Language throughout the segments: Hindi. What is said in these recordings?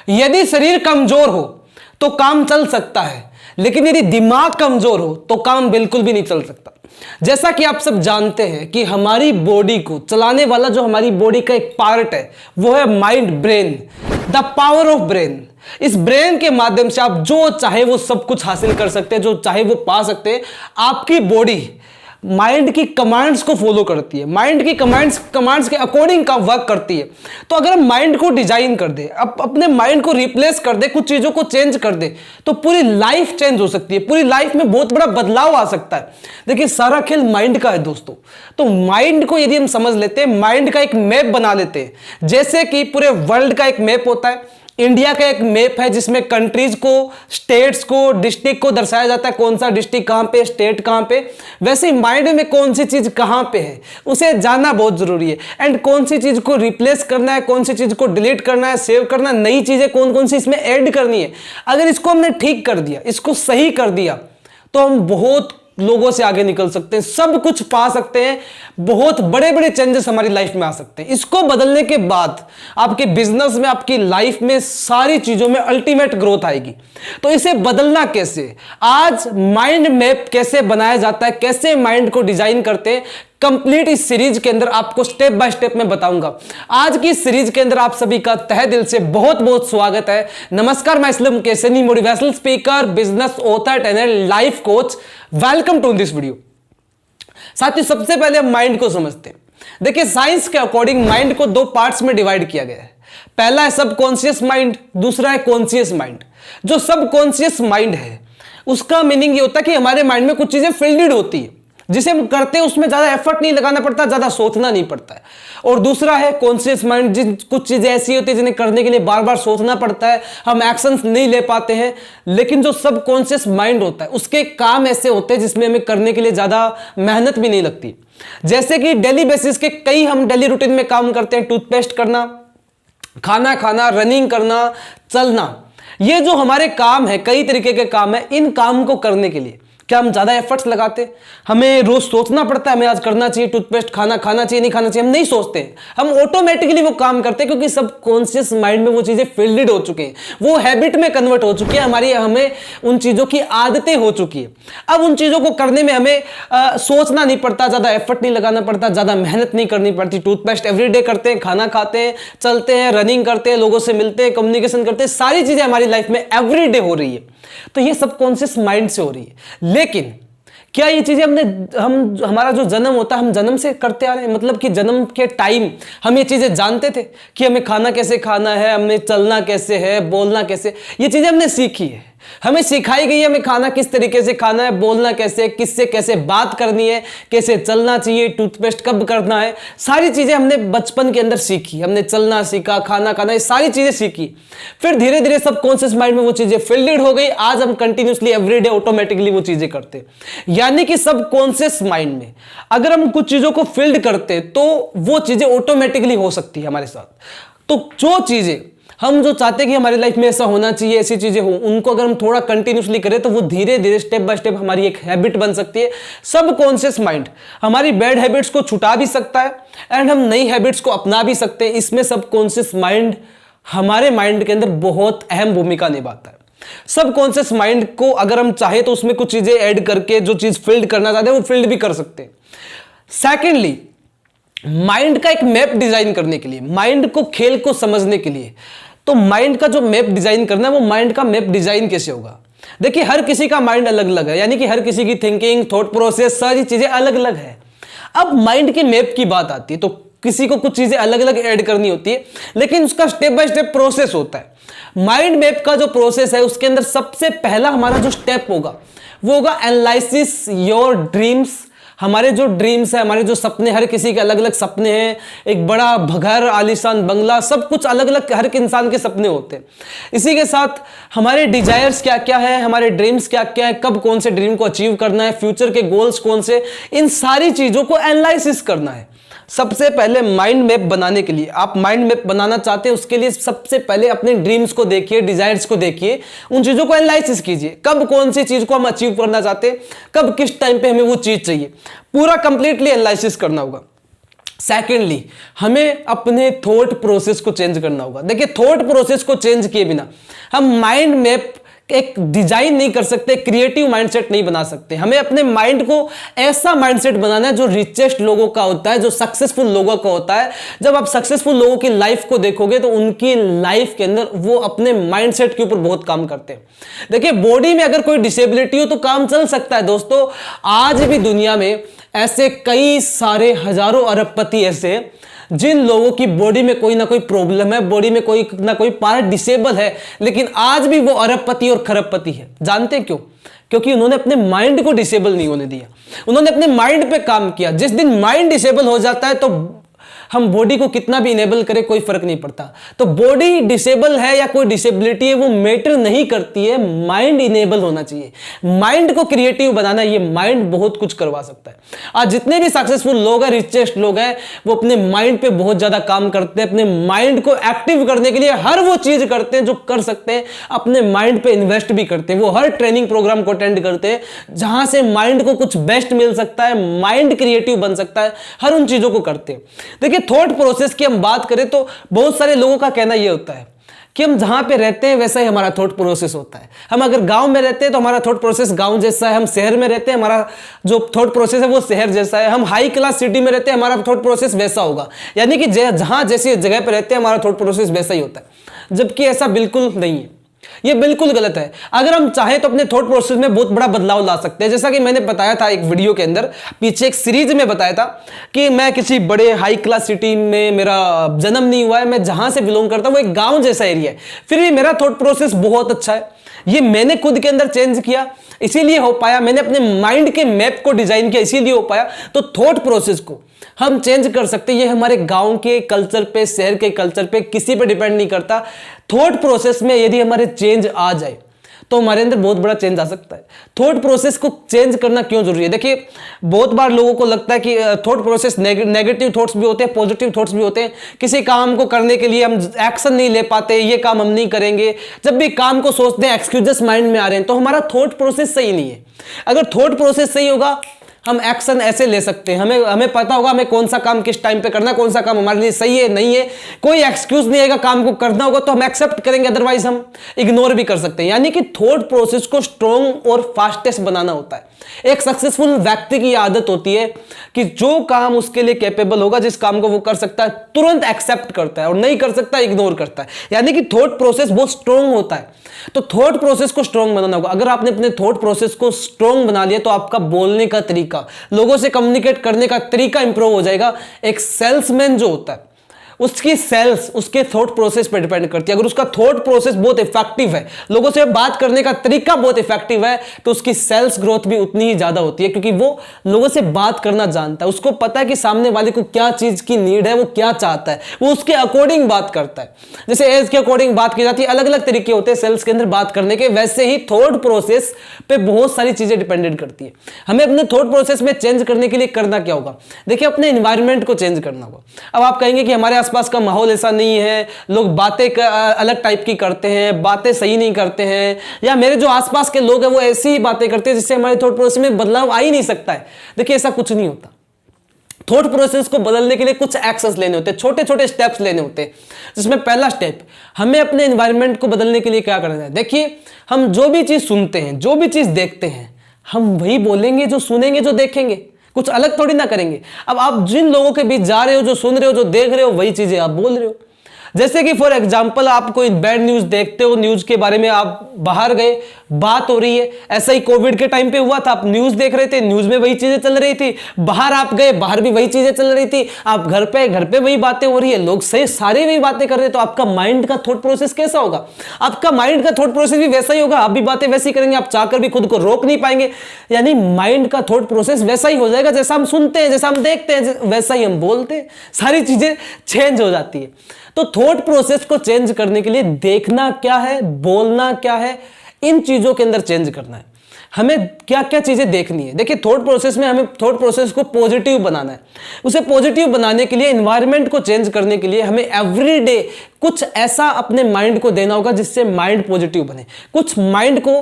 यदि शरीर कमजोर हो तो काम चल सकता है, लेकिन यदि दिमाग कमजोर हो तो काम बिल्कुल भी नहीं चल सकता। जैसा कि आप सब जानते हैं कि हमारी बॉडी को चलाने वाला जो हमारी बॉडी का एक पार्ट है वो है mind, brain, the power of brain. इस ब्रेन के माध्यम से आप जो चाहे वो सब कुछ हासिल कर सकते हैं, जो चाहे वो पा सकते हैं। आपकी बॉडी माइंड की कमांड्स को फॉलो करती है, माइंड की कमांड्स के अकॉर्डिंग का वर्क करती है। तो अगर हम माइंड को डिजाइन कर दे, अपने माइंड को रिप्लेस कर दे, कुछ चीजों को चेंज कर दे, तो पूरी लाइफ चेंज हो सकती है, पूरी लाइफ में बहुत बड़ा बदलाव आ सकता है। देखिए, सारा खेल माइंड का है दोस्तों। तो माइंड को यदि हम समझ लेते हैं, माइंड का एक मैप बना लेते हैं, जैसे कि पूरे वर्ल्ड का एक मैप होता है, इंडिया का एक मैप है जिसमें कंट्रीज को, स्टेट्स को, डिस्ट्रिक्ट को दर्शाया जाता है, कौन सा डिस्ट्रिक्ट कहां पे, स्टेट कहां पे। वैसे ही माइंड में कौन सी चीज कहां पे है उसे जानना बहुत जरूरी है। एंड कौन सी चीज को रिप्लेस करना है, कौन सी चीज को डिलीट करना है, सेव करना है, नई चीजें कौन कौन सी इसमें ऐड करनी है। अगर इसको हमने ठीक कर दिया, इसको सही कर दिया, तो हम बहुत लोगों से आगे निकल सकते हैं, सब कुछ पा सकते हैं, बहुत बड़े बड़े चेंजेस हमारी लाइफ में आ सकते हैं। इसको बदलने के बाद आपके बिजनेस में, आपकी लाइफ में, सारी चीजों में अल्टीमेट ग्रोथ आएगी। तो इसे बदलना कैसे, आज माइंड मैप कैसे बनाया जाता है, कैसे माइंड को डिजाइन करते हैं, कंप्लीट इस सीरीज के अंदर आपको स्टेप बाय स्टेप में बताऊंगा। आज की इस सीरीज के अंदर आप सभी का तहे दिल से बहुत बहुत स्वागत है। नमस्कार, मैं Islam Kesani, motivational speaker, business author, trainer, life coach. Welcome to this video. साथियों, सबसे पहले हम माइंड को समझते हैं। देखिए, साइंस के अकॉर्डिंग माइंड को दो पार्ट्स में डिवाइड किया गया है। पहला है सबकॉन्शियस माइंड, दूसरा है कॉन्शियस माइंड। जो सबकॉन्शियस माइंड है उसका मीनिंग ये होता है कि हमारे माइंड में कुछ चीजें फिल्ड होती है, जिसे हम करते हैं उसमें ज्यादा एफर्ट नहीं लगाना पड़ता, ज्यादा सोचना नहीं पड़ता है। और दूसरा है कॉन्शियस माइंड, जिन कुछ चीजें ऐसी होती है जिन्हें करने के लिए बार बार सोचना पड़ता है, हम एक्शंस नहीं ले पाते हैं। लेकिन जो सबकॉन्शियस माइंड होता है उसके काम ऐसे होते हैं जिसमें हमें करने के लिए ज्यादा मेहनत भी नहीं लगती। जैसे कि डेली बेसिस के कई हम डेली रूटीन में काम करते हैं, टूथपेस्ट करना, खाना खाना, रनिंग करना, चलना। ये जो हमारे काम है, कई तरीके के काम है, इन काम को करने के लिए क्या हम ज्यादा एफर्ट्स लगाते? हमें रोज सोचना पड़ता है, हमें आज करना चाहिए, टूथपेस्ट खाना खाना चाहिए, नहीं खाना चाहिए, हम नहीं सोचते हैं, हम ऑटोमेटिकली वो काम करते हैं, क्योंकि सबकॉन्शियस माइंड में वो चीजें फिल्ड हो चुके हैं, वो हैबिट में कन्वर्ट हो चुकी है, हमें उन चीजों की आदतें हो चुकी है। अब उन चीजों को करने में हमें सोचना नहीं पड़ता, ज्यादा एफर्ट नहीं लगाना पड़ता, ज्यादा मेहनत नहीं करनी पड़ती। टूथपेस्ट एवरीडे करते हैं, खाना खाते हैं, चलते हैं, रनिंग करते हैं, लोगों से मिलते हैं, कम्युनिकेशन करते हैं, सारी चीजें हमारी लाइफ में एवरीडे हो रही है। तो ये सबकॉन्शियस माइंड से हो रही है। लेकिन क्या ये चीजें हमारा जो जन्म होता है, हम जन्म से करते आ रहे हैं? मतलब कि जन्म के टाइम हम ये चीजें जानते थे कि हमें खाना कैसे खाना है, हमें चलना कैसे है, बोलना कैसे, ये चीजें हमने सीखी है, हमें सिखाई गई है, हमें खाना किस तरीके से खाना है, बोलना कैसे, किससे कैसे बात करनी है, कैसे चलना चाहिए, टूथपेस्ट कब करना है, सारी चीजें हमने बचपन के अंदर सीखी। हमने चलना सीखा, खाना खाना, ये सारी चीजें सीखी। फिर धीरे धीरे सबकॉन्शियस माइंड में वो चीजें फिल्ड हो गई। आज हम कंटिन्यूसली एवरीडे ऑटोमेटिकली वो चीजें करते हैं। यानी कि सबकॉन्शियस माइंड में अगर हम कुछ चीजों को फिल्ड करते तो वो चीजें ऑटोमेटिकली हो सकती है हमारे साथ। तो जो चीजें हम जो चाहते हैं कि हमारी लाइफ में ऐसा होना चाहिए, ऐसी चीजें हो, उनको अगर हम थोड़ा कंटिन्यूसली करें तो वो धीरे धीरे स्टेप बाय स्टेप हमारी एक हैबिट बन सकती है। सबकॉन्शियस माइंड हमारी बैड हैबिट्स को छुटा भी सकता है एंड हम नई हैबिट्स को अपना भी सकते हैं। इसमें सबकॉन्शियस माइंड हमारे माइंड के अंदर बहुत अहम भूमिका निभाता है। सबकॉन्शियस माइंड को अगर हम चाहे तो उसमें कुछ चीजें ऐड करके जो चीज फील्ड करना चाहते हैं वो फील्ड भी कर सकते हैं। सेकेंडली, माइंड का एक मैप डिजाइन करने के लिए, माइंड को, खेल को समझने के लिए, तो माइंड का जो मैप डिजाइन करना है वो माइंड का मैप डिजाइन कैसे होगा? देखिए, हर किसी का माइंड अलग अलग है, यानी कि हर किसी की थिंकिंग, थॉट प्रोसेस, सारी चीजें अलग अलग है। अब माइंड के मैप की बात आती है तो किसी को कुछ चीजें अलग अलग ऐड करनी होती है, लेकिन उसका स्टेप बाय स्टेप प्रोसेस होता है। माइंड मैप का जो प्रोसेस है उसके अंदर सबसे पहला हमारा जो स्टेप होगा वो होगा एनालिसिस योर ड्रीम्स। हमारे जो ड्रीम्स है, हमारे जो सपने, हर किसी के अलग अलग सपने हैं। एक बड़ा घर, आलीशान बंगला, सब कुछ अलग अलग हर इंसान के सपने होते हैं। इसी के साथ हमारे डिजायर्स क्या क्या है, हमारे ड्रीम्स क्या क्या है, कब कौन से ड्रीम को अचीव करना है, फ्यूचर के गोल्स कौन से, इन सारी चीजों को एनालिसिस करना है। सबसे पहले माइंड मैप बनाने के लिए, आप माइंड मैप बनाना चाहते हैं, उसके लिए सबसे पहले अपने ड्रीम्स को देखिए, डिजायर्स को देखिए, उन चीजों को एनालिसिस कीजिए। कब कौन सी चीज को हम अचीव करना चाहते हैं, कब किस टाइम पे हमें वो चीज चाहिए, पूरा कंप्लीटली एनालिसिस करना होगा। सेकेंडली, हमें अपने थॉट प्रोसेस को चेंज करना होगा। देखिए, थॉट प्रोसेस को चेंज किए बिना हम माइंड मैप एक डिजाइन नहीं कर सकते, क्रिएटिव माइंडसेट नहीं बना सकते। हमें अपने माइंड को ऐसा माइंडसेट बनाना है जो रिचेस्ट लोगों का होता है, जो सक्सेसफुल लोगों का होता है। जब आप सक्सेसफुल लोगों की लाइफ को देखोगे तो उनकी लाइफ के अंदर वो अपने माइंडसेट के ऊपर बहुत काम करते हैं। देखिए, बॉडी में अगर कोई डिसेबिलिटी हो तो काम चल सकता है दोस्तों। आज भी दुनिया में ऐसे कई सारे हजारों अरबपति ऐसे हैं जिन लोगों की बॉडी में कोई ना कोई प्रॉब्लम है, बॉडी में कोई ना कोई पार्ट डिसेबल है, लेकिन आज भी वो अरबपति और खरबपति है। जानते क्यों? क्योंकि उन्होंने अपने माइंड को डिसेबल नहीं होने दिया, उन्होंने अपने माइंड पे काम किया। जिस दिन माइंड डिसेबल हो जाता है तो हम बॉडी को कितना भी इनेबल करें कोई फर्क नहीं पड़ता। तो बॉडी डिसेबल है या कोई डिसेबिलिटी है वो मैटर नहीं करती है, माइंड इनेबल होना चाहिए। माइंड को क्रिएटिव बनाना, ये माइंड बहुत कुछ करवा सकता है। आज जितने भी सक्सेसफुल लोग हैं, रिचेस्ट लोग हैं, वो अपने माइंड पे बहुत ज्यादा काम करते हैं। अपने माइंड को एक्टिव करने के लिए हर वो चीज करते हैं जो कर सकते हैं, अपने माइंड पे इन्वेस्ट भी करते हैं। वो हर ट्रेनिंग प्रोग्राम को अटेंड करते हैं जहां से माइंड को कुछ बेस्ट मिल सकता है, माइंड क्रिएटिव बन सकता है, हर उन चीजों को करते हैं। देखिए, थॉट प्रोसेस की हम बात करें तो बहुत सारे लोगों का कहना यह होता है कि हम जहां पे रहते हैं वैसा ही हमारा थॉट प्रोसेस होता है। हम अगर गांव में रहते हैं तो हमारा थॉट प्रोसेस गांव जैसा है, हम शहर में रहते हैं हमारा जो थॉट प्रोसेस है वो शहर जैसा है, हम हाई क्लास सिटी में रहते हैं हमारा थॉट प्रोसेस वैसा होगा। यानी कि जहां जैसी जगह पे रहते हैं हमारा थॉट प्रोसेस वैसा ही होता है, जबकि ऐसा बिल्कुल नहीं है। ये बिल्कुल गलत है। अगर हम चाहें तो अपने थॉट प्रोसेस में बहुत बड़ा बदलाव ला सकते हैं। जैसा कि मैंने बताया था एक वीडियो के अंदर, पीछे एक सीरीज में बताया था कि मैं किसी बड़े हाई क्लास सिटी में मेरा जन्म नहीं हुआ है, मैं जहां से बिलोंग करता हूं वो एक गांव जैसा एरिया है, फिर भी मेरा थॉट प्रोसेस बहुत अच्छा है। ये मैंने खुद के अंदर चेंज किया, इसीलिए हो पाया। मैंने अपने माइंड के मैप को डिजाइन किया, इसीलिए हो पाया। तो थॉट प्रोसेस को हम चेंज कर सकते हैं। ये हमारे गांव के कल्चर पे, शहर के कल्चर पे, किसी पे डिपेंड नहीं करता। थॉट प्रोसेस में यदि हमारे चेंज आ जाए तो हमारे अंदर बहुत बड़ा चेंज आ सकता है। थॉट प्रोसेस को चेंज करना क्यों जरूरी है? देखिए, बहुत बार लोगों को लगता है कि थॉट प्रोसेस नेगेटिव थॉट्स भी होते हैं, पॉजिटिव थॉट्स भी होते हैं। किसी काम को करने के लिए हम एक्शन नहीं ले पाते, ये काम हम नहीं करेंगे। जब भी काम को सोचते हैं एक्सक्यूजेस माइंड में आ रहे हैं, तो हमारा थॉट प्रोसेस सही नहीं है। अगर थॉट प्रोसेस सही होगा, हम एक्शन ऐसे ले सकते हैं, हमें पता होगा हमें कौन सा काम किस टाइम पे करना है, कौन सा काम हमारे लिए सही है नहीं है। कोई एक्सक्यूज नहीं आएगा, काम को करना होगा तो हम एक्सेप्ट करेंगे, अदरवाइज हम इग्नोर भी कर सकते हैं। यानी कि थॉट प्रोसेस को स्ट्रॉन्ग और फास्टेस्ट बनाना होता है। एक सक्सेसफुल व्यक्ति की आदत होती है कि जो काम उसके लिए कैपेबल होगा, जिस काम को वो कर सकता है, तुरंत एक्सेप्ट करता है, और नहीं कर सकता इग्नोर करता है। यानी कि थॉट प्रोसेस बहुत स्ट्रॉन्ग होता है। तो थॉट प्रोसेस को स्ट्रॉन्ग बनाना होगा। अगर आपने अपने थॉट प्रोसेस को स्ट्रॉन्ग बना लिया तो आपका बोलने का तरीका, लोगों से कम्युनिकेट करने का तरीका इंप्रूव हो जाएगा। एक सेल्समैन जो होता है उसकी सेल्स उसके थॉट प्रोसेस पर डिपेंड करती है। अगर उसका थॉट प्रोसेस बहुत इफेक्टिव है, लोगों से बात करने का तरीका बहुत इफेक्टिव है, तो उसकी सेल्स ग्रोथ भी उतनी ही ज्यादा होती है, क्योंकि वो लोगों से बात करना जानता है। उसको पता है कि सामने वाले को क्या चीज की नीड है, वो क्या चाहता है, वो उसके अकॉर्डिंग बात करता है। जैसे एज के अकॉर्डिंग बात की जाती है, अलग अलग तरीके होते हैं सेल्स के अंदर बात करने के, वैसे ही थॉट प्रोसेस पे बहुत सारी चीजें डिपेंडेंट करती है। हमें अपने थॉट प्रोसेस में चेंज करने के लिए करना क्या होगा? देखिए, अपने एनवायरमेंट को चेंज करना होगा। अब आप कहेंगे कि हमारे आसपास का माहौल ऐसा नहीं है, लोग बातें अलग टाइप की करते हैं, बातें सही नहीं करते हैं, या मेरे जो आसपास के लोग हैं वो ऐसी ही बातें करते हैं जिससे हमारे थॉट प्रोसेस में बदलाव आ ही नहीं सकता है। देखिए, ऐसा कुछ नहीं होता। थॉट प्रोसेस को बदलने के लिए कुछ एक्शंस लेने होते हैं, छोटे छोटे स्टेप्स लेने होते हैं, जिसमें पहला स्टेप हमें अपने एनवायरनमेंट को बदलने के लिए क्या करना है। देखिए, हम जो भी चीज सुनते हैं, जो भी चीज देखते हैं, हम वही बोलेंगे जो सुनेंगे, जो देखेंगे, कुछ अलग थोड़ी ना करेंगे। अब आप जिन लोगों के बीच जा रहे हो, जो सुन रहे हो, जो देख रहे हो, वही चीजें आप बोल रहे हो। जैसे कि फॉर एग्जांपल आप कोई बैड न्यूज देखते हो, न्यूज के बारे में आप बाहर गए, बात हो रही है। ऐसा ही कोविड के टाइम पे हुआ था, आप न्यूज देख रहे थे, न्यूज में वही चीजें चल रही थी, बाहर आप गए, बाहर भी वही चीजें चल रही थी, आप घर पे वही बातें हो रही है, लोग सही सारे वही बातें कर रहे हैं। तो आपका माइंड का थॉट प्रोसेस कैसा होगा? आपका माइंड का थॉट प्रोसेस भी वैसा ही होगा, आप भी बातें वैसी करेंगे, आप चाहकर भी खुद को रोक नहीं पाएंगे। यानी माइंड का थॉट प्रोसेस वैसा ही हो जाएगा, जैसा हम सुनते हैं, जैसा हम देखते हैं, वैसा ही हम बोलते हैं, सारी चीजें चेंज हो जाती है। तो थॉट प्रोसेस को चेंज करने के लिए देखना क्या है, बोलना क्या है, इन चीजों के अंदर चेंज करना है। हमें क्या क्या चीजें देखनी है। देखिए, थॉट प्रोसेस में हमें थॉट प्रोसेस को पॉजिटिव बनाना है। उसे पॉजिटिव बनाने के लिए, एनवायरनमेंट को चेंज करने के लिए हमें एवरीडे कुछ ऐसा अपने माइंड को देना होगा जिससे माइंड पॉजिटिव बने। कुछ माइंड को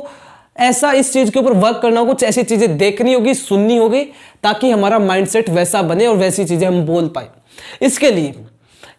ऐसा इस चीज के ऊपर वर्क करना होगा, कुछ ऐसी चीजें देखनी होगी, सुननी होगी, ताकि हमारा माइंडसेट वैसा बने और वैसी चीजें हम बोल पाए। इसके लिए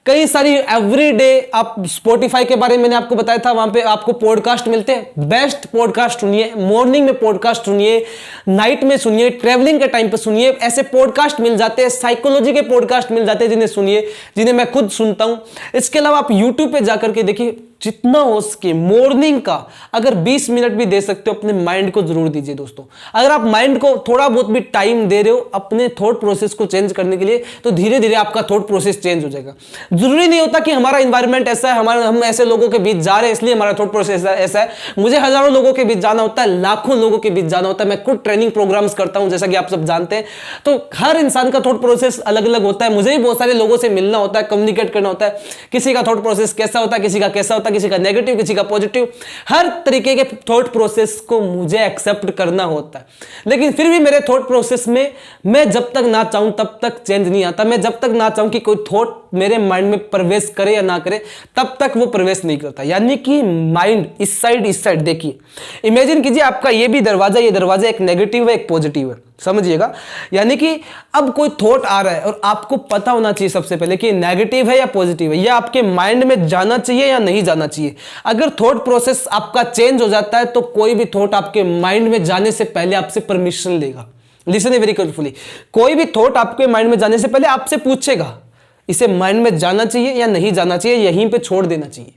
कई सारी एवरीडे, आप स्पॉटिफाई के बारे में मैंने आपको बताया था, वहां पे आपको पॉडकास्ट मिलते हैं। बेस्ट पॉडकास्ट सुनिए, मॉर्निंग में पॉडकास्ट सुनिए, नाइट में सुनिए, ट्रेवलिंग के टाइम पे सुनिए। ऐसे पॉडकास्ट मिल जाते हैं, साइकोलॉजी के पॉडकास्ट मिल जाते हैं, जिन्हें सुनिए, जिन्हें मैं खुद सुनता हूं। इसके अलावा आप यूट्यूब पे जाकर के देखिए, जितना हो सके मॉर्निंग का अगर 20 मिनट भी दे सकते हो, अपने माइंड को जरूर दीजिए दोस्तों। अगर आप माइंड को थोड़ा बहुत भी टाइम दे रहे हो अपने थॉट प्रोसेस को चेंज करने के लिए, तो धीरे धीरे आपका थॉट प्रोसेस चेंज हो जाएगा। जरूरी नहीं होता कि हमारा एनवायरनमेंट ऐसा है, हम ऐसे लोगों के बीच जा रहे हैं इसलिए हमारा थॉट प्रोसेस ऐसा है। मुझे हजारों लोगों के बीच जाना होता है, लाखों लोगों के बीच जाना होता है। मैं खुद ट्रेनिंग प्रोग्राम्स करता हूं, जैसा कि आप सब जानते हैं। तो हर इंसान का थॉट प्रोसेस अलग अलग होता है। मुझे भी बहुत सारे लोगों से मिलना होता है, कम्युनिकेट करना होता है। किसी का थॉट प्रोसेस कैसा होता है, किसी का कैसा होता है, किसी का नेगेटिव, किसी का पॉजिटिव। हर तरीके के थॉट प्रोसेस को मुझे एक्सेप्ट करना होता है। लेकिन फिर भी मेरे थॉट प्रोसेस में मैं जब तक ना चाहूं तब तक चेंज नहीं आता। मैं जब तक ना चाहूं कि कोई थॉट मेरे माइंड में प्रवेश करे या ना करे, तब तक वो प्रवेश नहीं करता। यानी कि माइंड इस साइड देखिए, इमेजिन कीजिए आपका ये भी दरवाजा, ये दरवाजा एक नेगेटिव है, एक पॉजिटिव है, समझिएगा। यानी कि अब कोई थॉट आ रहा है और आपको पता होना चाहिए सबसे पहले कि नेगेटिव है या पॉजिटिव है, या आपके माइंड में जाना चाहिए या नहीं जाना चाहिए। अगर थॉट प्रोसेस आपका चेंज हो जाता है तो कोई भी थॉट आपके माइंड में जाने से पहले आपसे परमिशन लेगा। लिसन वेरी केयरफुली, कोई भी थॉट आपके माइंड में जाने से पहले आपसे पूछेगा इसे माइंड में जाना चाहिए या नहीं जाना चाहिए, यहीं पे छोड़ देना चाहिए।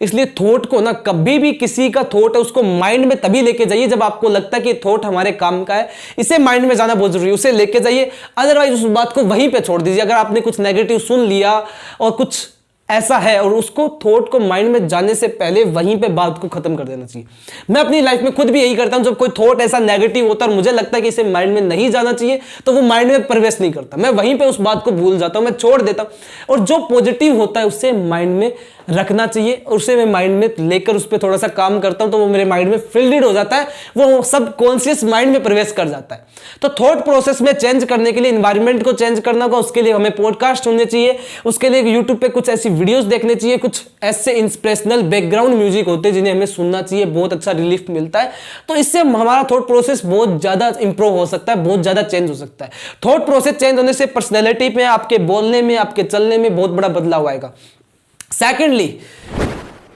इसलिए थॉट को ना, कभी भी किसी का थॉट है उसको माइंड में तभी लेके जाइए जब आपको लगता है कि थॉट हमारे काम का है, इसे माइंड में जाना बहुत जरूरी है, उसे लेके जाइए। अदरवाइज उस बात को वहीं पे छोड़ दीजिए। अगर आपने कुछ नेगेटिव सुन लिया और कुछ ऐसा है और उसको थॉट को माइंड में जाने से पहले वहीं पे बात को खत्म कर देना चाहिए। मैं अपनी लाइफ में खुद भी यही करता हूं। जब कोई थॉट ऐसा नेगेटिव होता है और मुझे लगता है कि इसे माइंड में नहीं जाना चाहिए, तो वो माइंड में प्रवेश नहीं करता। मैं वहीं पे उस बात को भूल जाता हूं, मैं छोड़ देता हूं। और जो पॉजिटिव होता है उसे माइंड में रखना चाहिए, उसे मैं माइंड में लेकर उस पर थोड़ा सा काम करता हूं, तो वो मेरे माइंड में फिल्ड हो जाता है, वो सब कॉन्शियस माइंड में प्रवेश कर जाता है। तो थॉट प्रोसेस में चेंज करने के लिए एनवायरनमेंट को चेंज करना होगा। उसके लिए हमें पॉडकास्ट सुनने चाहिए, उसके लिए यूट्यूब पे कुछ ऐसी वीडियोस देखने चाहिए, कुछ ऐसे इंस्पिरेशनल बैकग्राउंड म्यूजिक होते हैं जिन्हें हमें सुनना चाहिए, बहुत अच्छा रिलीफ मिलता है। तो इससे हमारा थॉट प्रोसेस बहुत ज्यादा इंप्रूव हो सकता है, बहुत ज्यादा चेंज हो सकता है। थॉट प्रोसेस चेंज होने से पर्सनैलिटी में, आपके बोलने में, आपके चलने में बहुत बड़ा बदलाव आएगा। सेकेंडली,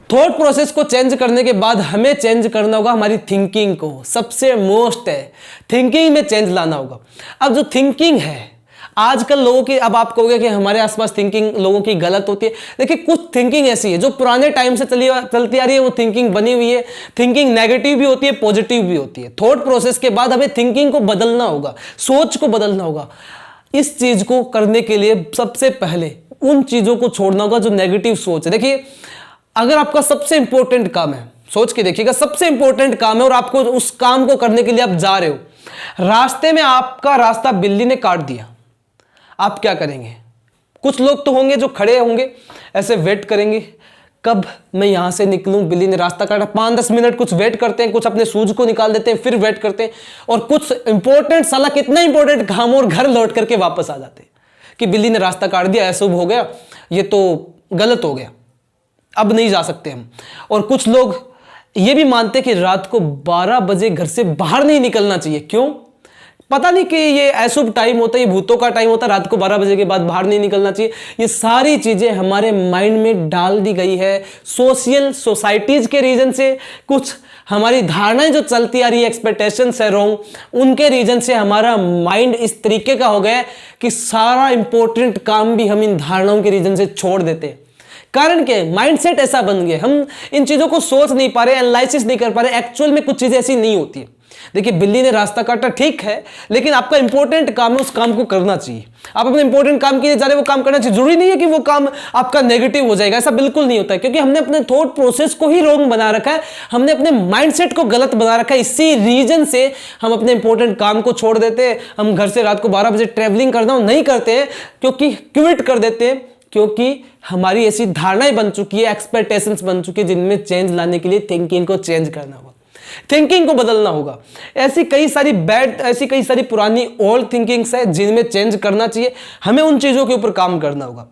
थॉट प्रोसेस को चेंज करने के बाद हमें चेंज करना होगा हमारी थिंकिंग को। सबसे मोस्ट है थिंकिंग में चेंज लाना होगा। अब जो थिंकिंग है आजकल लोगों की, अब आप कहोगे कि हमारे आसपास थिंकिंग लोगों की गलत होती है। देखिए, कुछ थिंकिंग ऐसी है जो पुराने टाइम से चलती आ रही है, वो थिंकिंग बनी हुई है। थिंकिंग नेगेटिव भी होती है, पॉजिटिव भी होती है। थॉट प्रोसेस के बाद हमें थिंकिंग को बदलना होगा, सोच को बदलना होगा। इस चीज को करने के लिए सबसे पहले उन चीजों को छोड़ना होगा जो नेगेटिव सोच है। देखिए, अगर आपका सबसे इंपॉर्टेंट काम है, सोच के देखिएगा, सबसे इंपॉर्टेंट काम है और आपको उस काम को करने के लिए आप जा रहे हो, रास्ते में आपका रास्ता बिल्ली ने काट दिया, आप क्या करेंगे? कुछ लोग तो होंगे जो खड़े होंगे, ऐसे वेट करेंगे, कब मैं यहां से निकलूं, बिल्ली ने रास्ता काटा। 5-10 मिनट कुछ वेट करते हैं, कुछ अपने शूज को निकाल देते हैं, फिर वेट करते हैं, और कुछ इंपॉर्टेंट, साला कितना इंपॉर्टेंट काम, और घर लौट करके वापस आ जाते हैं कि बिल्ली ने रास्ता काट दिया, अशुभ हो गया, ये तो गलत हो गया, अब नहीं जा सकते हम। और कुछ लोग ये भी मानते हैं कि रात को 12 बजे घर से बाहर नहीं निकलना चाहिए। क्यों? पता नहीं कि ये अशुभ टाइम होता है, ये भूतों का टाइम होता है, रात को 12 बजे के बाद बाहर नहीं निकलना चाहिए। ये सारी चीजें हमारे माइंड में डाल दी गई है सोसाइटीज के रीजन से, कुछ हमारी धारणाएं जो चलती आ रही है, एक्सपेक्टेशंस है रॉन्ग, उनके रीजन से हमारा माइंड इस तरीके का हो गया है कि सारा इंपॉर्टेंट काम भी हम इन धारणाओं के रीजन से छोड़ देते हैं। कारण क्या है, माइंडसेट ऐसा बन गया, हम इन चीजों को सोच नहीं पा रहे, एनालिसिस नहीं कर पा रहे। एक्चुअल में कुछ चीजें ऐसी नहीं होती है। देखिए, बिल्ली ने रास्ता काटा, ठीक है, लेकिन आपका इंपॉर्टेंट काम है, उस काम को करना चाहिए। आप अपने इंपॉर्टेंट काम के लिए जा रहे हैं, वो काम करना चाहिए। जरूरी नहीं है कि वो काम आपका नेगेटिव हो जाएगा, ऐसा बिल्कुल नहीं होता है, क्योंकि हमने अपने थॉट प्रोसेस को ही रॉन्ग बना रखा है, हमने अपने माइंडसेट को गलत बना रखा है। इसी रीजन से हम अपने इंपॉर्टेंट काम को छोड़ देते हैं। हम घर से रात को 12 बजे ट्रेवलिंग करना नहीं करते हैं, क्योंकि क्विट कर देते हैं, क्योंकि हमारी ऐसी धारणाएं बन चुकी है, एक्सपेक्टेशंस बन चुकी है, जिनमें चेंज लाने के लिए थिंकिंग को चेंज करना होगा, थिंकिंग को बदलना होगा। ऐसी कई सारी पुरानी ओल्ड थिंकिंग्स है जिनमें चेंज करना चाहिए। हमें उन चीजों के ऊपर काम करना होगा।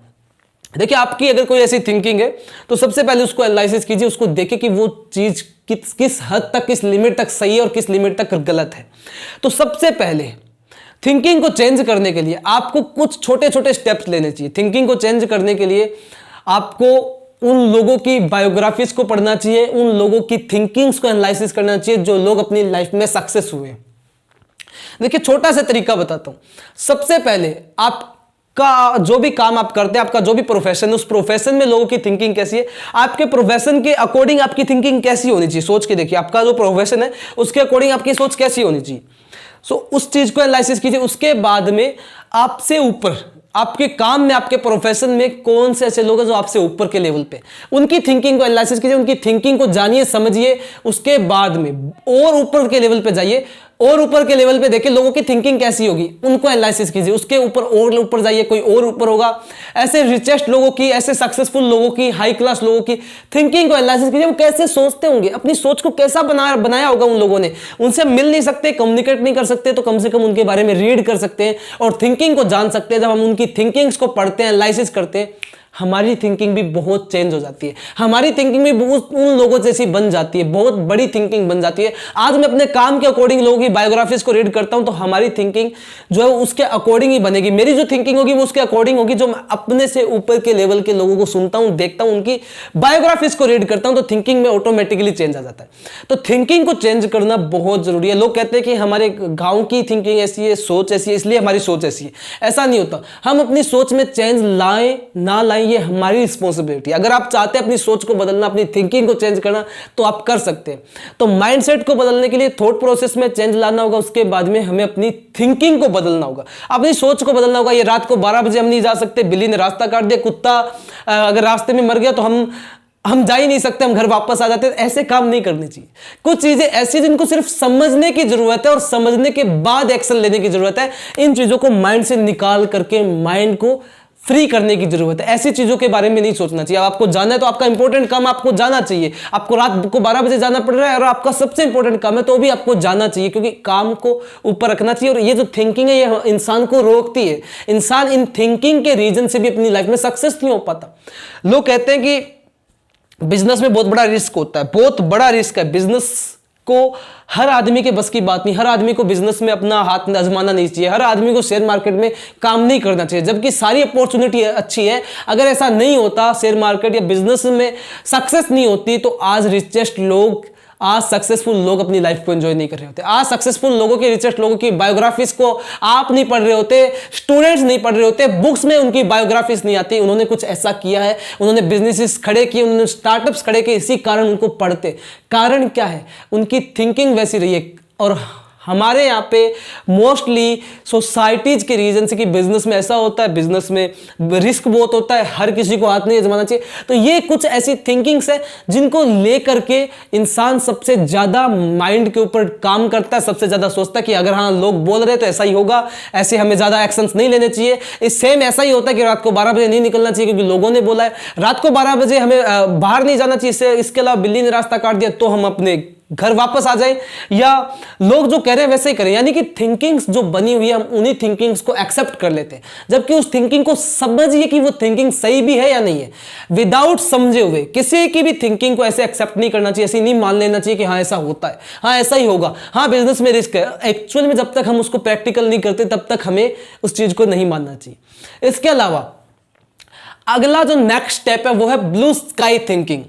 देखिए, आपकी अगर कोई ऐसी थिंकिंग है तो सबसे पहले उसको एनालिसिस कीजिए, उसको देखिए कि वो चीज किस हद तक, किस लिमिट तक सही है और किस लिमिट तक गलत है। तो सबसे पहले थिंकिंग को चेंज करने के लिए आपको कुछ छोटे छोटे स्टेप्स लेने चाहिए। थिंकिंग को चेंज करने के लिए आपको उन लोगों की बायोग्राफीज को पढ़ना चाहिए, उन लोगों की थिंकिंग्स को एनालिसिस करना चाहिए जो लोग अपनी लाइफ में सक्सेस हुए। देखिए, छोटा सा तरीका बताता हूं। सबसे पहले आपका जो भी काम आप करते हैं, आपका जो भी प्रोफेशन है, उस प्रोफेशन में लोगों की थिंकिंग कैसी है, आपके प्रोफेशन के अकॉर्डिंग आपकी थिंकिंग कैसी होनी चाहिए, सोच के देखिए। आपका जो प्रोफेशन है उसके अकॉर्डिंग आपकी सोच कैसी होनी चाहिए। सो उस चीज को एनालिसिस कीजिए। उसके बाद में आपसे ऊपर, आपके काम में, आपके प्रोफेशन में कौन से ऐसे लोग हैं जो आपसे ऊपर के लेवल पे, उनकी थिंकिंग को एनालिसिस कीजिए, उनकी थिंकिंग को जानिए, समझिए। उसके बाद में और ऊपर के लेवल पे जाइए, और ऊपर के लेवल पे देखिए लोगों की थिंकिंग कैसी होगी, उनको एनालिसिस कीजिए। उसके ऊपर और ऊपर जाइए, कोई और ऊपर होगा। ऐसे रिचेस्ट लोगों की, ऐसे सक्सेसफुल लोगों की, हाई क्लास लोगों की थिंकिंग को एनालिसिस कीजिए। वो कैसे सोचते होंगे, अपनी सोच को कैसा बनाया होगा उन लोगों ने। उनसे मिल नहीं सकते, कम्युनिकेट नहीं कर सकते, तो कम से कम उनके बारे में रीड कर सकते हैं और थिंकिंग को जान सकते हैं। जब हम उनकी थिंकिंग्स को पढ़ते हैं, एनालिसिस करते हैं, हमारी थिंकिंग भी बहुत चेंज हो जाती है। हमारी थिंकिंग भी बहुत उन लोगों जैसी बन जाती है, बहुत बड़ी थिंकिंग बन जाती है। आज मैं अपने काम के अकॉर्डिंग लोगों की बायोग्राफीज को रीड करता हूं, तो हमारी थिंकिंग जो है उसके अकॉर्डिंग ही बनेगी। मेरी जो थिंकिंग होगी वो उसके अकॉर्डिंग होगी। जो मैं अपने से ऊपर के लेवल के लोगों को सुनता हूं, देखता हूं, उनकी बायोग्राफीज को रीड करता हूं, तो थिंकिंग में ऑटोमेटिकली चेंज आ जाता है। तो थिंकिंग को चेंज करना बहुत जरूरी है। लोग कहते हैं कि हमारे गाँव की थिंकिंग ऐसी है, सोच ऐसी है, इसलिए हमारी सोच ऐसी है। ऐसा नहीं होता। हम अपनी सोच में चेंज लाएं ना लाएं, ये हमारी रिस्पॉन्सिबिलिटी। अगर आप चाहते हैं अपनी सोच को बदलना, अपनी थिंकिंग को चेंज करना, तो आप कर सकते हैं। तो माइंडसेट को बदलने के लिए थॉट प्रोसेस में चेंज लाना होगा। उसके बाद में हमें अपनी थिंकिंग को बदलना होगा, अपनी सोच को बदलना होगा। ये रात को 12 बजे हम नहीं जा सकते, बिल्ली ने रास्ता काट दिया, कुत्ता अगर रास्ते में मर गया तो हम जा ही नहीं सकते, हम घर वापस आ जाते हैं। ऐसे काम नहीं करने चाहिए। कुछ चीजें ऐसी जिनको सिर्फ समझने की जरूरत है और समझने के बाद एक्शन लेने की जरूरत है। इन चीजों को माइंड से निकाल करके माइंड को फ्री करने की जरूरत है। ऐसी चीजों के बारे में नहीं सोचना चाहिए। आपको जाना है तो आपका इंपॉर्टेंट काम आपको जाना चाहिए। आपको रात को 12 बजे जाना पड़ रहा है और आपका सबसे इंपॉर्टेंट काम है, तो भी आपको जाना चाहिए, क्योंकि काम को ऊपर रखना चाहिए। और ये जो थिंकिंग है ये इंसान को रोकती है। इंसान इन थिंकिंग के रीजन से भी अपनी लाइफ में सक्सेस नहीं हो पाता। लोग कहते हैं कि बिजनेस में बहुत बड़ा रिस्क होता है, बहुत बड़ा रिस्क है। बिजनेस को हर आदमी के बस की बात नहीं, हर आदमी को बिजनेस में अपना हाथ आजमाना नहीं चाहिए, हर आदमी को शेयर मार्केट में काम नहीं करना चाहिए, जबकि सारी अपॉर्चुनिटी अच्छी है। अगर ऐसा नहीं होता, शेयर मार्केट या बिजनेस में सक्सेस नहीं होती, तो आज रिचेस्ट लोग, आज सक्सेसफुल लोग अपनी लाइफ को एंजॉय नहीं कर रहे होते। आज सक्सेसफुल लोगों की, रिचेस्ट लोगों की बायोग्राफीज को आप नहीं पढ़ रहे होते, स्टूडेंट्स नहीं पढ़ रहे होते, बुक्स में उनकी बायोग्राफीज नहीं आती। उन्होंने कुछ ऐसा किया है, उन्होंने बिजनेसेस खड़े किए, उन्होंने स्टार्टअप्स खड़े किए, इसी कारण उनको पढ़ते। कारण क्या है? उनकी थिंकिंग वैसी रही है। और हमारे यहाँ पे मोस्टली सोसाइटीज के रीजन से कि बिजनेस में ऐसा होता है, बिजनेस में रिस्क बहुत होता है, हर किसी को हाथ नहीं आजमाना चाहिए। तो ये कुछ ऐसी थिंकिंग्स है जिनको लेकर के इंसान सबसे ज्यादा माइंड के ऊपर काम करता है, सबसे ज्यादा सोचता है कि अगर हाँ लोग बोल रहे तो ऐसा ही होगा, ऐसे हमें ज्यादा एक्शंस नहीं लेने चाहिए। इस सेम ऐसा ही होता है कि रात को 12 बजे नहीं निकलना चाहिए क्योंकि लोगों ने बोला है। रात को 12 बजे हमें बाहर नहीं जाना चाहिए, इसके अलावा बिल्ली ने रास्ता काट दिया तो हम अपने घर वापस आ जाए, या लोग जो कह रहे हैं वैसे ही करें। यानी कि थिंकिंग्स जो बनी हुई है, हम उन्हीं थिंकिंग्स को एक्सेप्ट कर लेते हैं, जबकि उस थिंकिंग को समझिए कि वो थिंकिंग सही भी है या नहीं है। विदाउट समझे हुए किसी की भी थिंकिंग को ऐसे एक्सेप्ट नहीं करना चाहिए, ऐसे नहीं मान लेना चाहिए कि हाँ ऐसा होता है, हाँ ऐसा ही होगा, हाँ बिजनेस में रिस्क है। एक्चुअल में जब तक हम उसको प्रैक्टिकल नहीं करते तब तक हमें उस चीज को नहीं मानना चाहिए। इसके अलावा अगला जो नेक्स्ट स्टेप है वो है ब्लू स्काई थिंकिंग।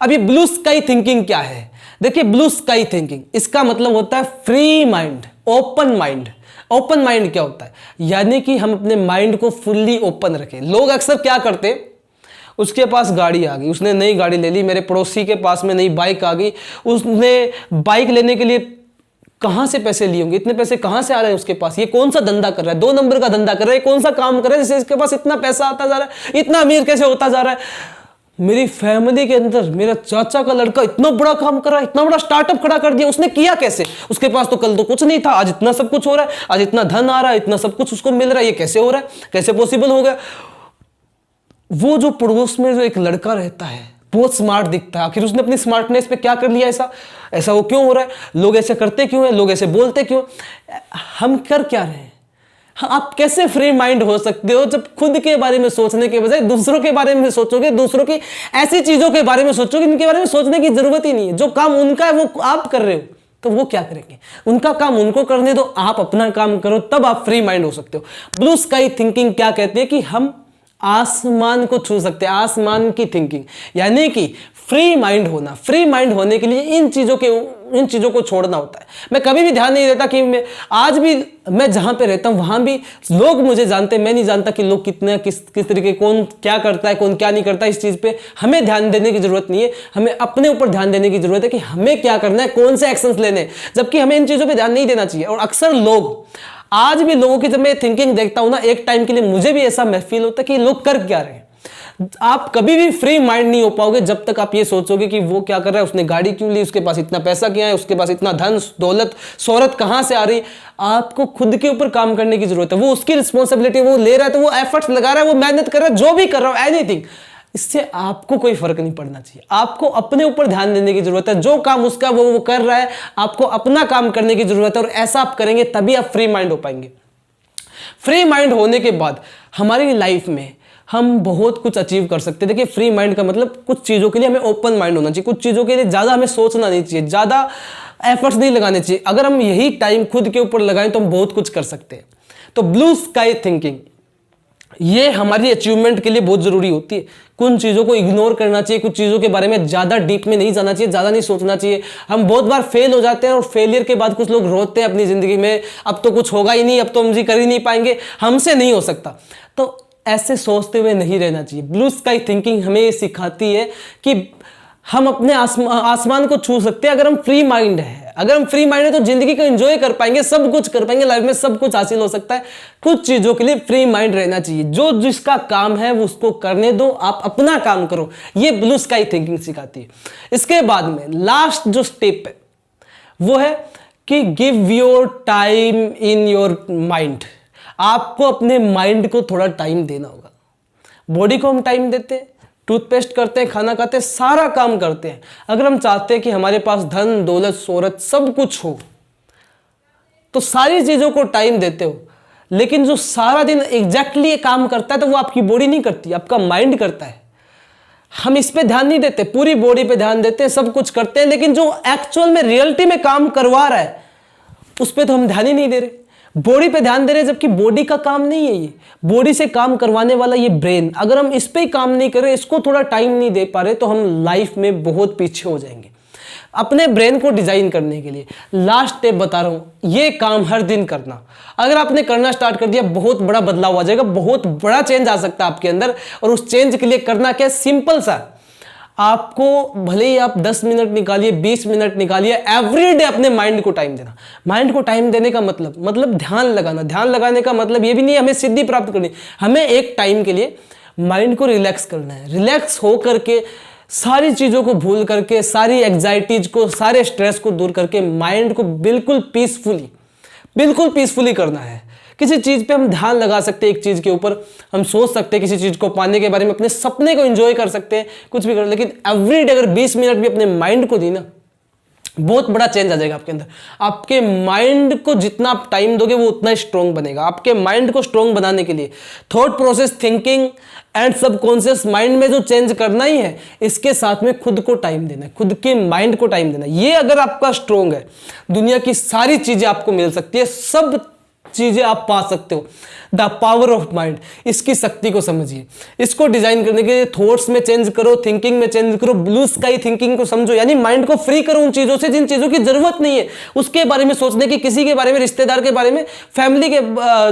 अब ये ब्लू स्काई थिंकिंग क्या है? देखिए, ब्लू स्काई थिंकिंग इसका मतलब होता है free mind, open mind. Open mind क्या होता है? यानी कि हम अपने माइंड को फुल्ली ओपन रखें। लोग अक्सर क्या करते हैं, उसके पास गाड़ी आ गई, उसने नई गाड़ी ले ली। मेरे पड़ोसी के पास में नई बाइक आ गई, उसने बाइक लेने के लिए कहाँ से पैसे लिए होंगे, इतने पैसे कहाँ से आ रहे हैं उसके पास, ये कौन सा धंधा कर रहा है, 2 नंबर का धंधा कर रहा है, कौन सा काम कर रहा है जिससे इसके पास इतना पैसा आता जा रहा है, इतना अमीर कैसे होता जा रहा है। मेरी फैमिली के अंदर मेरा चाचा का लड़का इतना बड़ा काम कर रहा है, इतना बड़ा स्टार्टअप खड़ा कर दिया, उसने किया कैसे, उसके पास तो कल तो कुछ नहीं था, आज इतना सब कुछ हो रहा है, आज इतना धन आ रहा है, इतना सब कुछ उसको मिल रहा है, ये कैसे हो रहा है, कैसे पॉसिबल हो गया। वो जो पड़ोस में जो एक लड़का रहता है बहुत स्मार्ट दिखता है, आखिर उसने अपनी स्मार्टनेस पे क्या कर लिया, ऐसा वो क्यों हो रहा है, लोग ऐसे करते क्यों हैं, लोग ऐसे बोलते क्यों, हम कर क्या रहे हैं। आप कैसे फ्री माइंड हो सकते हो जब खुद के बारे में सोचने के बजाय दूसरों के बारे में सोचोगे, दूसरों की ऐसी चीजों के बारे में सोचोगे जिनके बारे में सोचने की जरूरत ही नहीं है। जो काम उनका है वो आप कर रहे हो, तो वो क्या करेंगे, उनका काम उनको करने दो, आप अपना काम करो, तब आप फ्री माइंड हो सकते हो। ब्लू स्काई थिंकिंग क्या कहती है कि हम आसमान को छू सकते हैं, आसमान की थिंकिंग, यानी कि फ्री माइंड होना। फ्री माइंड होने के लिए इन चीजों को छोड़ना होता है। मैं कभी भी ध्यान नहीं देता कि आज भी मैं जहां पे रहता हूं वहां भी लोग मुझे जानते हैं, मैं नहीं जानता कि लोग कितने किस तरीके, कौन क्या करता है, कौन क्या नहीं करता। इस चीज पे हमें ध्यान देने की जरूरत नहीं है, हमें अपने ऊपर ध्यान देने की जरूरत है कि हमें क्या करना है, कौन से एक्शंस लेने, जबकि हमें इन चीजों पर ध्यान नहीं देना चाहिए। और अक्सर लोग, आज भी लोगों की जब मैं थिंकिंग देखता हूं ना, एक टाइम के लिए मुझे भी ऐसा फील होता है कि लोग कर क्या रहे हैं। आप कभी भी फ्री माइंड नहीं हो पाओगे जब तक आप ये सोचोगे कि वो क्या कर रहा है, उसने गाड़ी क्यों ली, उसके पास इतना पैसा क्या है, उसके पास इतना धन दौलत शोहरत कहां से आ रही। आपको खुद के ऊपर काम करने की जरूरत है, वो उसकी रिस्पॉन्सिबिलिटी, वो ले रहा है तो वो एफर्ट्स लगा रहा है, वो मेहनत कर रहा है, जो भी कर रहा है, एनीथिंग, इससे आपको कोई फर्क नहीं पड़ना चाहिए। आपको अपने ऊपर ध्यान देने की जरूरत है, जो काम उसका वो कर रहा है, आपको अपना काम करने की जरूरत है। और ऐसा आप करेंगे तभी आप फ्री माइंड हो पाएंगे। फ्री माइंड होने के बाद हमारी लाइफ में हम बहुत कुछ अचीव कर सकते हैं। देखिए, फ्री माइंड का मतलब कुछ चीज़ों के लिए हमें ओपन माइंड होना चाहिए, कुछ चीज़ों के लिए ज़्यादा हमें सोचना नहीं चाहिए, ज़्यादा एफर्ट्स नहीं लगाने चाहिए। अगर हम यही टाइम खुद के ऊपर लगाएं तो हम बहुत कुछ कर सकते हैं। तो ब्लू स्काई थिंकिंग ये हमारी अचीवमेंट के लिए बहुत जरूरी होती है। कुछ चीज़ों को इग्नोर करना चाहिए, कुछ चीज़ों के बारे में ज़्यादा डीप में नहीं जाना चाहिए, ज़्यादा नहीं सोचना चाहिए। हम बहुत बार फेल हो जाते हैं और फेलियर के बाद कुछ लोग रोते हैं अपनी ज़िंदगी में, अब तो कुछ होगा ही नहीं, अब तो हम जी कर ही नहीं पाएंगे, हमसे नहीं हो सकता। तो ऐसे सोचते हुए नहीं रहना चाहिए। ब्लू स्काई थिंकिंग हमें ये सिखाती है कि हम अपने आसमान को छू सकते हैं अगर हम फ्री माइंड है। अगर हम फ्री माइंड है तो जिंदगी को एंजॉय कर पाएंगे, सब कुछ कर पाएंगे, लाइफ में सब कुछ हासिल हो सकता है। कुछ चीजों के लिए फ्री माइंड रहना चाहिए, जो जिसका काम है वो उसको करने दो, आप अपना काम करो। ये ब्लू स्काई थिंकिंग सिखाती है। इसके बाद में लास्ट जो स्टेप है वो है कि give your time in your mind. आपको अपने माइंड को थोड़ा टाइम देना होगा। बॉडी को हम टाइम देते हैं, टूथपेस्ट करते हैं, खाना खाते हैं, सारा काम करते हैं। अगर हम चाहते हैं कि हमारे पास धन दौलत शोहरत सब कुछ हो तो सारी चीजों को टाइम देते हो, लेकिन जो सारा दिन एग्जैक्टली काम करता है तो वो आपकी बॉडी नहीं करती, आपका माइंड करता है। हम इस पे ध्यान नहीं देते, पूरी बॉडी पे ध्यान देते हैं, सब कुछ करते हैं, लेकिन जो एक्चुअल में रियलिटी में काम करवा रहा है उस पर तो हम ध्यान ही नहीं दे रहे। बॉडी पे ध्यान दे रहे हैं, जबकि बॉडी का काम नहीं है ये। बॉडी से काम करवाने वाला ये ब्रेन, अगर हम इस पे ही काम नहीं कर रहे, इसको थोड़ा टाइम नहीं दे पा रहे, तो हम लाइफ में बहुत पीछे हो जाएंगे। अपने ब्रेन को डिजाइन करने के लिए लास्ट स्टेप बता रहा हूं, ये काम हर दिन करना। अगर आपने करना स्टार्ट कर दिया, बहुत बड़ा बदलाव आ जाएगा, बहुत बड़ा चेंज आ सकता है आपके अंदर। और उस चेंज के लिए करना क्या है, सिंपल सा, आपको भले ही आप 10 मिनट निकालिए, 20 मिनट निकालिए, एवरीडे अपने माइंड को टाइम देना। माइंड को टाइम देने का मतलब ध्यान लगाना। ध्यान लगाने का मतलब ये भी नहीं हमें सिद्धि प्राप्त करनी, हमें एक टाइम के लिए माइंड को रिलैक्स करना है। रिलैक्स हो करके, सारी चीज़ों को भूल करके, सारी एग्जाइटीज को, सारे स्ट्रेस को दूर करके माइंड को बिल्कुल पीसफुली करना है। किसी चीज़ पे हम ध्यान लगा सकते हैं, एक चीज़ के ऊपर हम सोच सकते हैं, किसी चीज़ को पाने के बारे में, अपने सपने को एंजॉय कर सकते हैं, कुछ भी कर। लेकिन एवरीडे अगर 20 मिनट भी अपने माइंड को दी ना, बहुत बड़ा चेंज आ जाएगा आपके अंदर। आपके माइंड को जितना आप टाइम दोगे वो उतना स्ट्रॉन्ग बनेगा। आपके माइंड को स्ट्रॉन्ग बनाने के लिए thought process, thinking and subconscious mind में जो चेंज करना ही है, इसके साथ में खुद को टाइम देना है, खुद के माइंड को टाइम देना है। ये अगर आपका स्ट्रॉन्ग है, दुनिया की सारी चीजें आपको मिल सकती है, सब चीजें आप पा सकते हो। द पावर ऑफ माइंड, इसकी शक्ति को समझिए। इसको डिजाइन करने के लिए थॉट्स में चेंज करो, थिंकिंग में चेंज करो, ब्लू स्काई थिंकिंग को समझो, यानी माइंड को फ्री करो उन चीजों से जिन चीजों की जरूरत नहीं है उसके बारे में सोचने की, किसी के बारे में, रिश्तेदार के बारे में, फैमिली के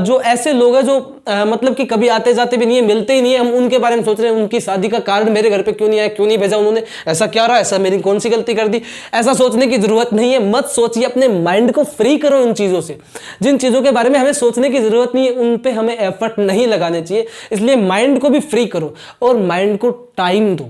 जो ऐसे लोग हैं जो मतलब कि कभी आते जाते भी नहीं है, मिलते ही नहीं है, हम उनके बारे में सोच रहे हैं उनकी शादी का कार्ड मेरे घर पे क्यों नहीं आया, क्यों नहीं भेजा उन्होंने, ऐसा क्या रहा, ऐसा मेरी कौन सी गलती कर दी। ऐसा सोचने की जरूरत नहीं है, मत सोचिए, अपने माइंड को फ्री करो इन चीज़ों से। जिन चीज़ों के बारे में हमें सोचने की जरूरत नहीं है उन पे हमें एफर्ट नहीं लगाने चाहिए, इसलिए माइंड को भी फ्री करो और माइंड को टाइम दो।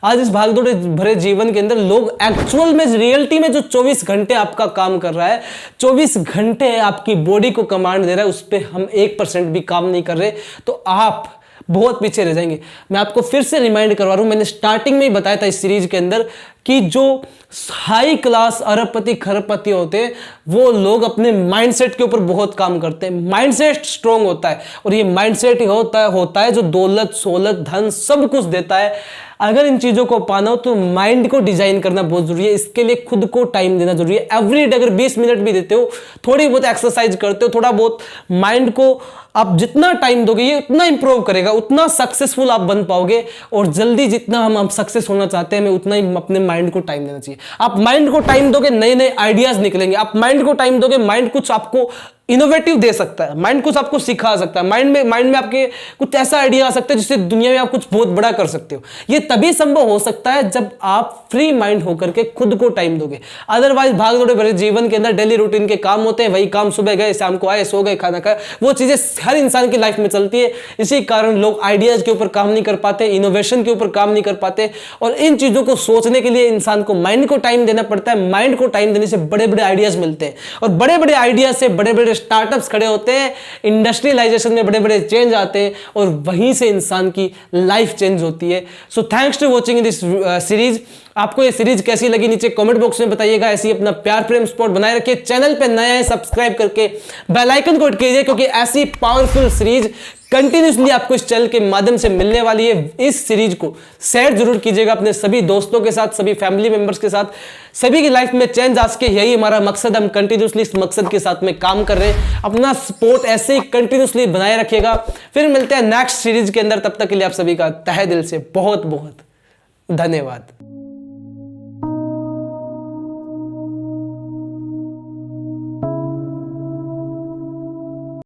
आज इस भागदौड़ भरे जीवन के अंदर लोग एक्चुअल में, रियलिटी में जो 24 घंटे आपका काम कर रहा है, 24 घंटे आपकी बॉडी को कमांड दे रहा है, उस पर हम 1% भी काम नहीं कर रहे, तो आप बहुत पीछे रह जाएंगे। मैं आपको फिर से रिमाइंड करवा रहा हूं, मैंने स्टार्टिंग में ही बताया था इस सीरीज के अंदर कि जो हाई क्लास अरबपति खरबपति होते हैं वो लोग अपने माइंडसेट के ऊपर बहुत काम करते हैं। माइंडसेट स्ट्रांग होता है और ये माइंडसेट ही होता है जो दौलत, सोलत, धन सब कुछ देता है। अगर इन चीजों को पाना हो तो माइंड को डिजाइन करना बहुत जरूरी है, इसके लिए खुद को टाइम देना जरूरी है। एवरीडे अगर 20 मिनट भी देते हो, थोड़ी बहुत एक्सरसाइज करते हो, थोड़ा बहुत माइंड को आप जितना टाइम दोगे ये उतना इंप्रूव करेगा, उतना सक्सेसफुल आप बन पाओगे। और जल्दी जितना हम सक्सेस होना चाहते हैं हमें उतना ही अपने माइंड को टाइम देना चाहिए। आप माइंड को टाइम दोगे, नए नए आइडियाज निकलेंगे। आप माइंड को टाइम दोगे, माइंड कुछ आपको इनोवेटिव दे सकता है, माइंड कुछ आपको सिखा सकता है, माइंड में आपके कुछ ऐसा आइडिया आ सकता है जिससे दुनिया में आप कुछ बहुत बड़ा कर सकते हो। ये तभी संभव हो सकता है जब आप फ्री माइंड होकर के खुद को टाइम दोगे। अदरवाइज भाग दौड़े भरे जीवन के अंदर डेली रूटीन के काम होते हैं, वही काम सुबह गए, शाम को आए, सो गए, खाना खाया, वो चीजें हर इंसान की लाइफ में चलती है। इसी कारण लोग आइडियाज के ऊपर काम नहीं कर पाते, इनोवेशन के ऊपर काम नहीं कर पाते। और इन चीजों को सोचने के लिए इंसान को माइंड को टाइम देना पड़ता है। माइंड को टाइम देने से बड़े बड़े आइडियाज मिलते हैं और बड़े बड़े आइडियाज से बड़े बड़े स्टार्टअप्स खड़े होते हैं, इंडस्ट्रियलाइजेशन में बड़े बड़े चेंज आते हैं और वहीं से इंसान की लाइफ चेंज होती है। So thanks to watching this series. आपको ये सीरीज कैसी लगी नीचे कमेंट बॉक्स में बताइएगा। ऐसी अपना प्यार प्रेम सपोर्ट बनाए रखिए। चैनल पे नया है सब्सक्राइब करके बेल आइकन को हिट कीजिए, क्योंकि ऐसी पावरफुल सीरीज कंटिन्यूसली आपको इस चैनल के माध्यम से मिलने वाली है। इस सीरीज को शेयर जरूर कीजिएगा अपने सभी दोस्तों के साथ, सभी फैमिली मेंबर्स के साथ। सभी की लाइफ में चेंज आ सके, यही हमारा मकसद। हम कंटिन्यूसली इस मकसद के साथ में काम कर रहे हैं। अपना सपोर्ट ऐसे ही कंटिन्यूसली बनाए रखिएगा। फिर मिलते हैं नेक्स्ट सीरीज के अंदर, तब तक के लिए आप सभी का तहे दिल से बहुत बहुत धन्यवाद।